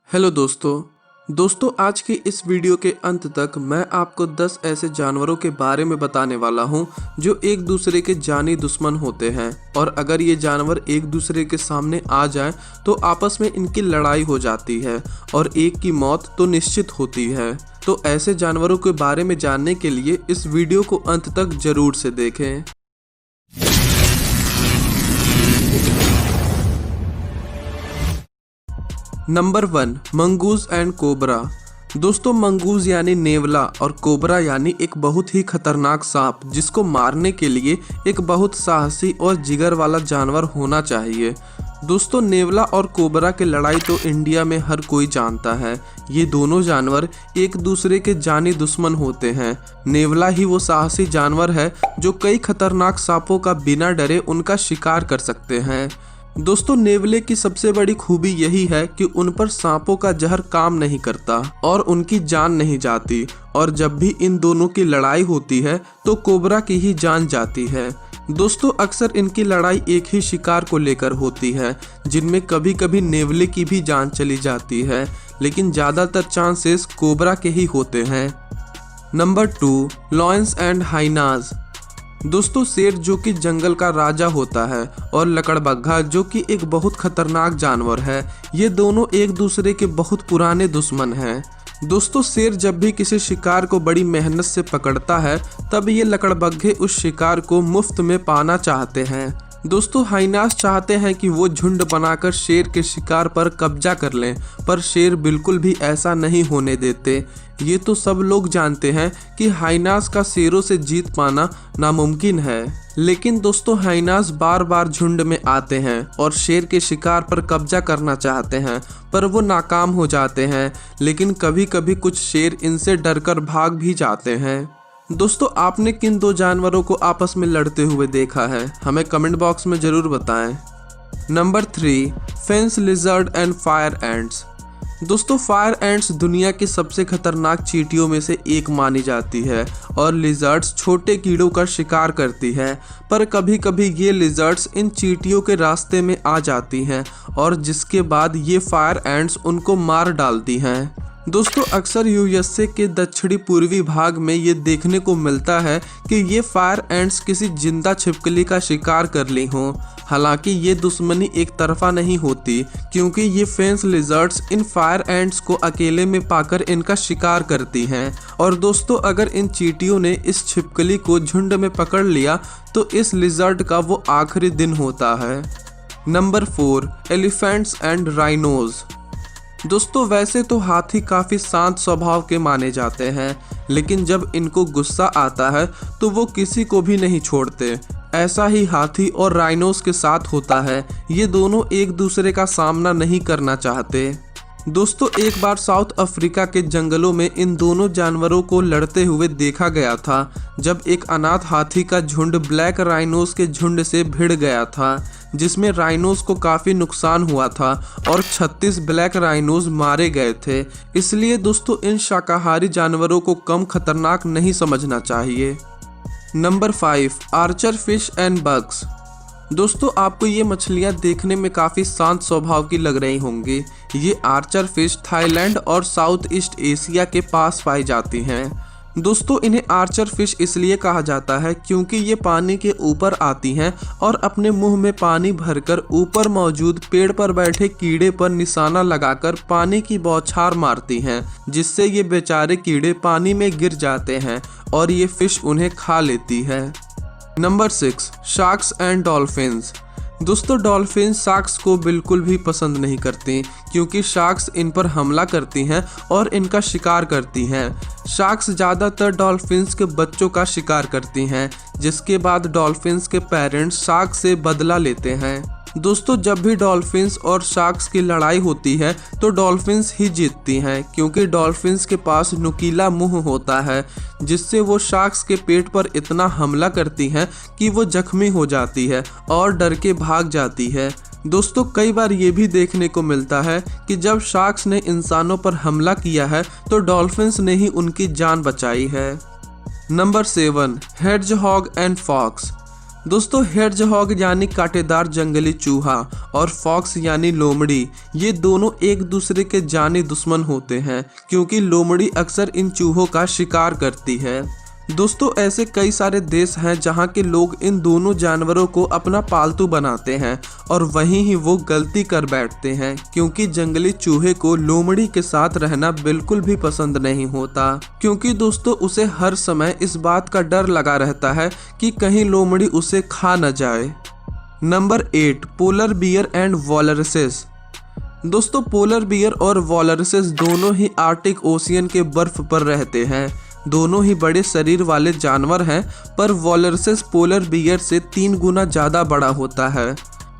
Hello दोस्तों आज के इस वीडियो के अंत तक मैं आपको 10 ऐसे जानवरों के बारे में बताने वाला हूं जो एक दूसरे के जानी दुश्मन होते हैं और अगर ये जानवर एक दूसरे के सामने आ जाएं तो आपस में इनकी लड़ाई हो जाती है और एक की मौत तो निश्चित होती है। तो ऐसे जानवरों के बारे में जानने के लिए इस वीडियो को अंत तक जरूर से देखें। Number 1, mongoose and cobra. दोस्तों मंगूज यानी नेवला और कोबरा यानी एक बहुत ही खतरनाक सांप जिसको मारने के लिए एक बहुत साहसी और जिगर वाला जानवर होना चाहिए। दोस्तों नेवला और कोबरा की लड़ाई तो इंडिया में हर कोई जानता है। ये दोनों जानवर एक दूसरे के जानी दुश्मन होते हैं। नेवला ही वो साहसी जानवर है जो कई खतरनाक सांपों का बिना डरे उनका शिकार कर सकते हैं। दोस्तों नेवले की सबसे बड़ी खूबी यही है कि उन पर सांपों का जहर काम नहीं करता और उनकी जान नहीं जाती, और जब भी इन दोनों की लड़ाई होती है तो कोबरा की ही जान जाती है। दोस्तों अक्सर इनकी लड़ाई एक ही शिकार को लेकर होती है जिनमें कभी कभी नेवले की भी जान चली जाती है, लेकिन ज़्यादातर चांसेस कोबरा के ही होते हैं। Number 2, lions and hyenas. दोस्तों शेर जो कि जंगल का राजा होता है और लकड़बग्घा जो कि एक बहुत खतरनाक जानवर है, ये दोनों एक दूसरे के बहुत पुराने दुश्मन हैं। दोस्तों शेर जब भी किसी शिकार को बड़ी मेहनत से पकड़ता है तब ये लकड़बग्घे उस शिकार को मुफ्त में पाना चाहते हैं। दोस्तों हाइनास चाहते हैं कि वो झुंड बनाकर शेर के शिकार पर कब्जा कर लें, पर शेर बिल्कुल भी ऐसा नहीं होने देते। ये तो सब लोग जानते हैं कि हाइनास का शेरों से जीत पाना नामुमकिन है, लेकिन दोस्तों हाइनास बार बार झुंड में आते हैं और शेर के शिकार पर कब्जा करना चाहते हैं, पर वो नाकाम हो जाते हैं। लेकिन कभी कभी कुछ शेर इनसे डरकर भाग भी जाते हैं। दोस्तों आपने किन दो जानवरों को आपस में लड़ते हुए देखा है, हमें कमेंट बॉक्स में ज़रूर बताएं। Number 3, fence lizard and fire ants. दोस्तों फायर एंट्स दुनिया की सबसे खतरनाक चींटियों में से एक मानी जाती है और लिजर्ड्स छोटे कीड़ों का शिकार करती है, पर कभी कभी ये लिजर्ड्स इन चींटियों के रास्ते में आ जाती हैं और जिसके बाद ये फायर एंट्स उनको मार डालती हैं। दोस्तों अक्सर यूएसए के दक्षिणी पूर्वी भाग में ये देखने को मिलता है कि ये फायर एंट्स किसी जिंदा छिपकली का शिकार कर ली हों। हालांकि ये दुश्मनी एक तरफा नहीं होती, क्योंकि ये fence lizards in fire ants को अकेले में पाकर इनका शिकार करती हैं। और दोस्तों अगर इन चींटियों ने इस छिपकली को झुंड में पकड़ लिया तो इस लिजर्ड का वो आखिरी दिन होता है। Number 4, elephants and rhinos. दोस्तों वैसे तो हाथी काफ़ी शांत स्वभाव के माने जाते हैं, लेकिन जब इनको गुस्सा आता है तो वो किसी को भी नहीं छोड़ते। ऐसा ही हाथी और राइनोस के साथ होता है, ये दोनों एक दूसरे का सामना नहीं करना चाहते। दोस्तों एक बार साउथ अफ्रीका के जंगलों में इन दोनों जानवरों को लड़ते हुए देखा गया था, जब एक अनाथ हाथी का झुंड ब्लैक राइनोस के झुंड से भिड़ गया था, जिसमें राइनोस को काफ़ी नुकसान हुआ था और 36 ब्लैक राइनोस मारे गए थे। इसलिए दोस्तों इन शाकाहारी जानवरों को कम खतरनाक नहीं समझना चाहिए। Number 5, Archer fish and bugs. दोस्तों आपको ये मछलियाँ देखने में काफ़ी शांत स्वभाव की लग रही होंगी। ये आर्चर फिश थाईलैंड और साउथ ईस्ट एशिया के पास पाई जाती हैं। दोस्तों इन्हें आर्चर फिश इसलिए कहा जाता है क्योंकि ये पानी के ऊपर आती हैं और अपने मुंह में पानी भरकर ऊपर मौजूद पेड़ पर बैठे कीड़े पर निशाना लगाकर पानी की बौछार मारती हैं, जिससे ये बेचारे कीड़े पानी में गिर जाते हैं और ये फिश उन्हें खा लेती है। Number 6, sharks and dolphins. दोस्तों डॉल्फिन शार्क्स को बिल्कुल भी पसंद नहीं करती, क्योंकि शार्क्स इन पर हमला करती हैं और इनका शिकार करती हैं। शार्क्स ज़्यादातर डॉल्फिन्स के बच्चों का शिकार करती हैं, जिसके बाद डॉल्फिन्स के पेरेंट्स शार्क से बदला लेते हैं। दोस्तों जब भी डॉल्फिन्स और शार्क्स की लड़ाई होती है तो डॉल्फिन्स ही जीतती हैं, क्योंकि डॉल्फिन्स के पास नुकीला मुंह होता है, जिससे वो शार्क्स के पेट पर इतना हमला करती हैं कि वो जख्मी हो जाती है और डर के भाग जाती है। दोस्तों कई बार ये भी देखने को मिलता है कि जब शार्क्स ने इंसानों पर हमला किया है तो डॉल्फिन्स ने ही उनकी जान बचाई है। Number 7, hedgehog and fox. दोस्तों हेडजहॉग यानी कांटेदार जंगली चूहा और फॉक्स यानी लोमड़ी, ये दोनों एक दूसरे के जानी दुश्मन होते हैं क्योंकि लोमड़ी अक्सर इन चूहों का शिकार करती है। दोस्तों ऐसे कई सारे देश हैं जहां के लोग इन दोनों जानवरों को अपना पालतू बनाते हैं और वहीं ही वो गलती कर बैठते हैं क्योंकि जंगली चूहे को लोमड़ी के साथ रहना बिल्कुल भी पसंद नहीं होता, क्योंकि दोस्तों उसे हर समय इस बात का डर लगा रहता है कि कहीं लोमड़ी उसे खा न जाए। Number 8, polar bear and वॉलरसेस। दोस्तों पोलर बियर और वॉलरसेस दोनों ही आर्कटिक ओशियन के बर्फ पर रहते हैं। दोनों ही बड़े शरीर वाले जानवर हैं, पर वॉलरसेस पोलर बियर से 3 गुना ज़्यादा बड़ा होता है।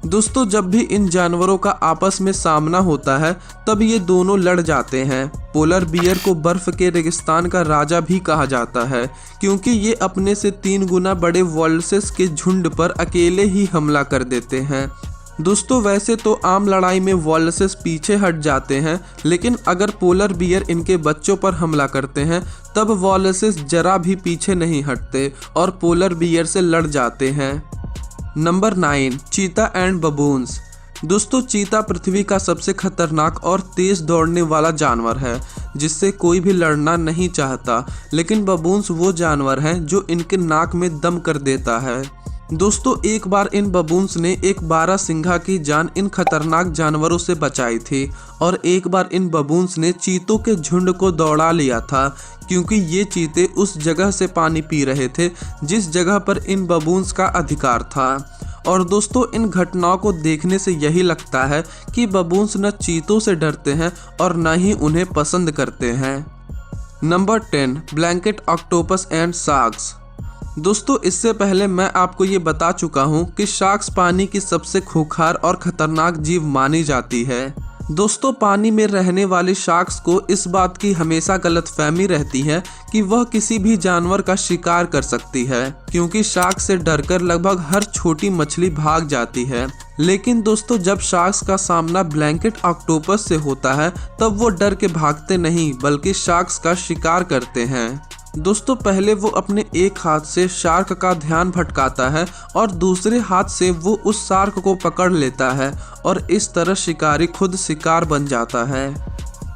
दोस्तों जब भी इन जानवरों का आपस में सामना होता है तब ये दोनों लड़ जाते हैं। पोलर बियर को बर्फ के रेगिस्तान का राजा भी कहा जाता है क्योंकि ये अपने से 3 गुना बड़े वॉलरसेस के झुंड पर अकेले ही हमला कर देते हैं। दोस्तों वैसे तो आम लड़ाई में वॉलरसेस पीछे हट जाते हैं, लेकिन अगर पोलर बियर इनके बच्चों पर हमला करते हैं तब वॉलरसेस जरा भी पीछे नहीं हटते और पोलर बियर से लड़ जाते हैं। नंबर 9, चीता एंड बबून्स। दोस्तों चीता पृथ्वी का सबसे खतरनाक और तेज दौड़ने वाला जानवर है जिससे कोई भी लड़ना नहीं चाहता, लेकिन बबून्स वो जानवर हैं जो इनके नाक में दम कर देता है। दोस्तों एक बार इन बबून्स ने एक 12 सिंघा की जान इन खतरनाक जानवरों से बचाई थी और एक बार इन बबून्स ने चीतों के झुंड को दौड़ा लिया था क्योंकि ये चीते उस जगह से पानी पी रहे थे जिस जगह पर इन बबून्स का अधिकार था। और दोस्तों इन घटनाओं को देखने से यही लगता है कि बबून्स न चीतों से डरते हैं और न ही उन्हें पसंद करते हैं। Number 10, blanket octopus and sharks. दोस्तों इससे पहले मैं आपको ये बता चुका हूँ कि शार्क्स पानी की सबसे खूंखार और खतरनाक जीव मानी जाती है। दोस्तों पानी में रहने वाले शार्क्स को इस बात की हमेशा गलतफहमी रहती है कि वह किसी भी जानवर का शिकार कर सकती है क्योंकि शार्क से डरकर लगभग हर छोटी मछली भाग जाती है। लेकिन दोस्तों जब शार्क्स का सामना ब्लैंकेट ऑक्टोपस से होता है तब वो डर के भागते नहीं बल्कि शार्क्स का शिकार करते हैं। दोस्तों पहले वो अपने एक हाथ से शार्क का ध्यान भटकाता है और दूसरे हाथ से वो उस शार्क को पकड़ लेता है और इस तरह शिकारी खुद शिकार बन जाता है।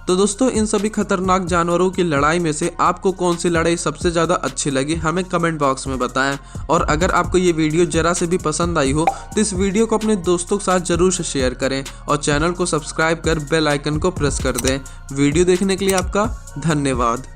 तो दोस्तों इन सभी खतरनाक जानवरों की लड़ाई में से आपको कौन सी लड़ाई सबसे ज़्यादा अच्छी लगी हमें कमेंट बॉक्स में बताएं। और अगर आपको ये वीडियो जरा से भी पसंद आई हो तो इस वीडियो को अपने दोस्तों के साथ जरूर से शेयर करें और चैनल को सब्सक्राइब कर बेल आइकन को प्रेस कर दें। वीडियो देखने के लिए आपका धन्यवाद।